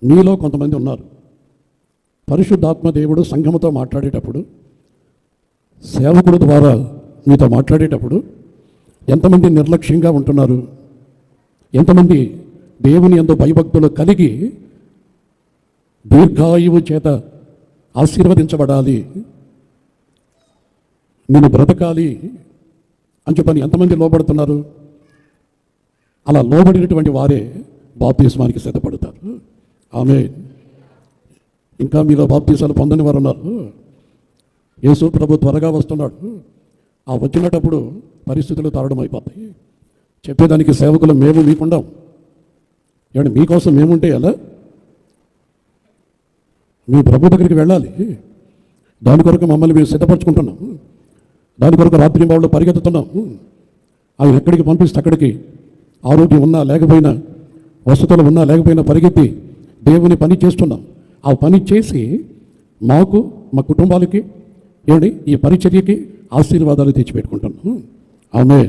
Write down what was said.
మీలో కొంతమంది ఉన్నారు, పరిశుద్ధాత్మ దేవుడు సంఘముతో మాట్లాడేటప్పుడు, సేవకుడు ద్వారా మీతో మాట్లాడేటప్పుడు ఎంతమంది నిర్లక్ష్యంగా ఉంటున్నారు, ఎంతమంది దేవుని యందు భయభక్తులు కలిగి దీర్ఘాయువు చేత ఆశీర్వదించబడాలి, నేను బ్రతకాలి అని చెప్పని ఎంతమంది లోబడుతున్నారు? అలా లోబడినటువంటి వారే బాప్తిస్మానికి సిద్ధపడతారు. ఆమె ఇంకా మీలో బాప్తిసాలు పొందని వారు ఉన్నారు. యేసు ప్రభు త్వరగా వస్తున్నాడు. ఆ వచ్చినప్పుడు పరిస్థితులు తారడం అయిపోతాయి. చెప్పేదానికి సేవకులు మేము మీకుండాం. ఏమంటే మీకోసం మేముంటే ఎలా? మీ ప్రభు దగ్గరికి వెళ్ళాలి. దాని కొరకు మమ్మల్ని మేము సిద్ధపరచుకుంటున్నాం. దాని కొరకు రాత్రి బావుల్లో పరిగెత్తుతున్నాం. ఆయన ఎక్కడికి పంపిస్తే అక్కడికి, ఆరోగ్యం ఉన్నా లేకపోయినా, వసతులు ఉన్నా లేకపోయినా పరిగెత్తి దేవుని పని చేస్తున్నాం. ఆ పని చేసి మాకు, మా కుటుంబాలకి, ఏమండి ఈ పరిచర్యకి ఆశీర్వాదాలు తెచ్చిపెట్టుకుంటున్నాం. ఆమె